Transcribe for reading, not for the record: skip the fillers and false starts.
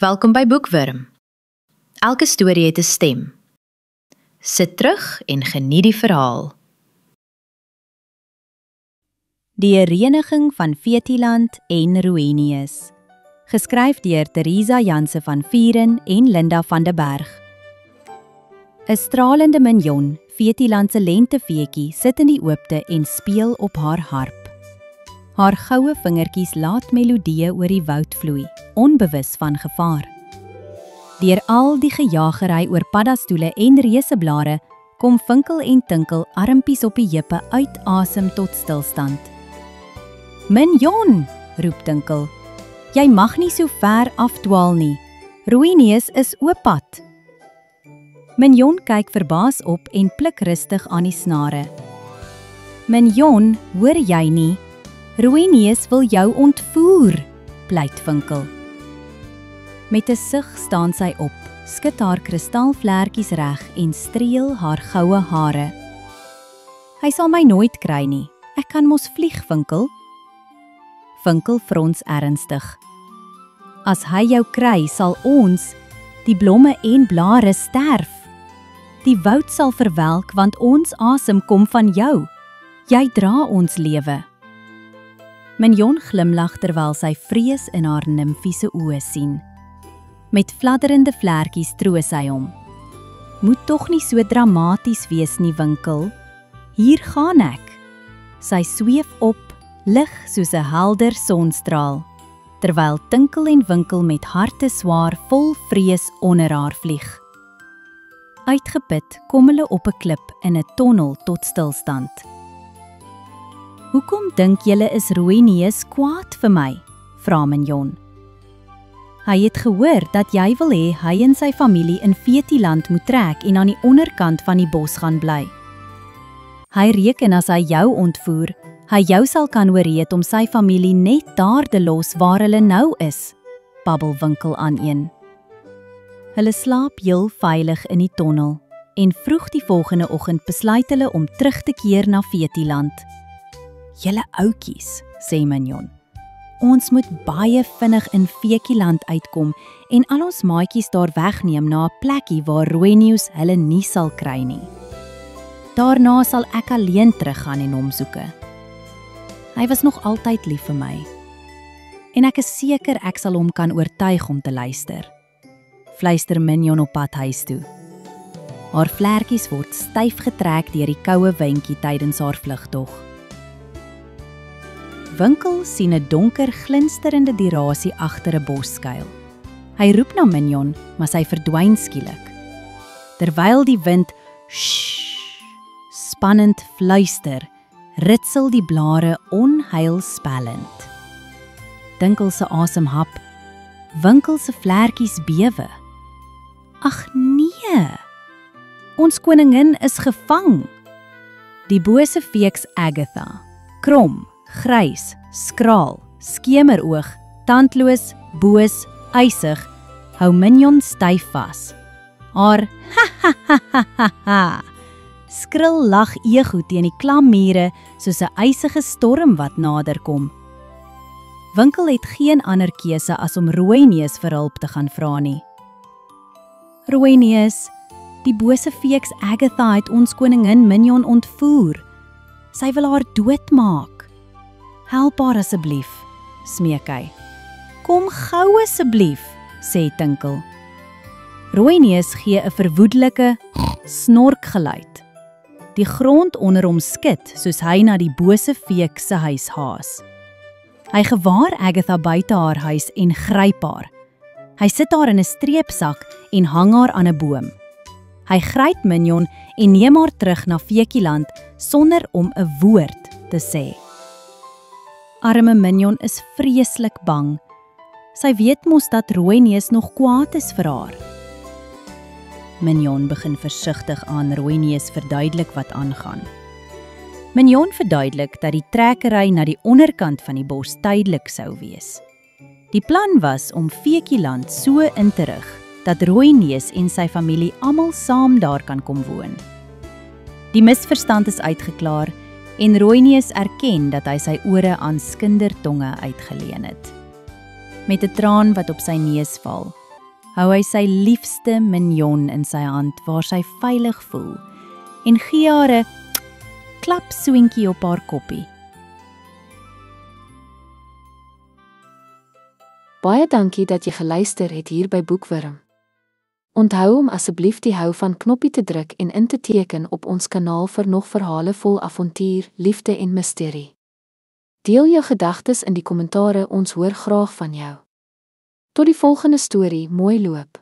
Welkom by Boekwurm. Elke storie het 'n stem. Sit terug en geniet die verhaal. Die hereniging van Fetiland en Rooinius. Geskryf deur Theresa Janse van Vieren en Linda van der Berg. 'n stralende mignon, Fetiland se lentefeetjie, sit in die oopte en speel op haar harp. Haar goue vingertjies laat melodieë oor die woud vloei, onbewus van gevaar. Deur al die gejagery oor paddastoele en reuseblare, kom Vinkel en Tinkel armpies op die heupe uit asem tot stilstand. "Mignon," roep Tinkel, "jy mag nie so ver afdwaal nie. Rooinius is oop pad." Mignon kyk verbaas op en pluk rustig aan die snare. "Mignon, hoor jy nie? Rooinius wil jou ontvoer," pleit Vinkel. Met 'n sug staan sy op, skud haar kristalvlekkies reg en streel haar goue hare. "Hy sal my nooit kry nie. Ek kan mos vlieg, Vinkel." Vinkel frons ernstig. "As hy jou kry, sal ons, die blomme en blare, sterf. Die woud sal verwelk, want ons asem kom van jou. Jy dra ons lewe." Mignon glimlag terwyl sy vrees in haar nimfiese oë sien. Met fladderende vlekkies troos hy hom. "Moet tog nie so dramaties wees nie, Vinkel. Hier gaan ek." Sy sweef op, lig soos 'n helder sonstraal, terwyl Tinkel en Vinkel met harte swaar vol vrees onder haar vlieg. Uitgeput kom hulle op 'n klip in 'n tonnel tot stilstand. "Hoekom dink julle is Rooinius kwaad vir my?" vra Mignon. "Hy het gehoor dat jy wil hê hy en sy familie in Fetiland moet trek en aan die onderkant van die bos gaan bly. Hy reken as hy jou ontvoer, hy jou sal kan ooreed om sy familie net daar te los waar hulle nou is," babbel Vinkel aaneen. Hulle slaap heel veilig in die tonnel en vroeg die volgende oggend besluit hulle om terug te keer na Fetiland. "Julle ouetjies," sê Mignon, "ons moet baie vinnig in Fetiland uitkom en al ons maatjies daar wegneem na 'n plekkie waar Rooinius hulle nie sal kry nie. Daarna sal ek alleen teruggaan en hom soeke. Hy was nog altyd lief vir my. En ek is seker ek sal hom kan oortuig om te luister," fluister Mignon op pad huis toe. Haar vlekkies word styf getrek deur die koue windjie tydens haar vlugtog. Vinkel sien 'n donker glinsterende dierasie agter 'n bos skuil. Hy roep na Mignon, maar sy verdwyn skielik. Terwyl die wind spannend fluister, ritsel die blare onheilspellend. Tinkel se asem hap, Vinkel se vlekkies bewe. "Ag nee, ons koningin is gevang." Die bose feeks Agatha, krom, grys, skraal, skemeroog, tandloos, boos, eisig, hou Mignon styf vas. Haar skril lag ego teen die klam mure soos 'n ysige storm wat naderkom. Vinkel het geen ander keuse as om Rooinius vir hulp te gaan vra nie. "Rooinius, die bose feeks Agatha het ons koningin Mignon ontvoer. Sy wil haar doodmaak. Help haar asseblief," smeek hy. "Kom gou asseblief," sê Tinkel. Rooinius gee 'n verwoedelike snorkgeluid. Die grond onder hom skud soos hy na die bose feek se huis haas. Hy gewaar Agatha buite haar huis en gryp haar. Hy sit haar in 'n streepsak en hang haar aan 'n boom. Hy gryp Mignon en neem haar terug na Fetiland sonder om 'n woord te sê. Arme Mignon is vreeslik bang. Sy weet mos dat Rooinius nog kwaad is vir haar. Mignon begin versigtig aan Rooinius verduidelik wat aangaan. Mignon verduidelik dat die trekkery na die onderkant van die bos tydelik sou wees. Die plan was om Fetiland so in te rig dat Rooinius en sy familie almal saam daar kan kom woon. Die misverstand is uitgeklaar en Rooinius erken dat hy sy ore aan skindertonge uitgeleen het. Met 'n traan wat op sy neus val, hou hy sy liefste mignon in sy hand waar sy veilig voel en gee haar 'n klap soentjie op haar koppie. Baie dankie dat jy geluister het hier by Boekwurm. Onthou om asseblief die hou van knoppie te druk en in te teken op ons kanaal vir nog verhale vol avontuur, liefde en misterie. Deel jou gedagtes in die kommentare, ons hoor graag van jou. Tot die volgende storie, mooi loop.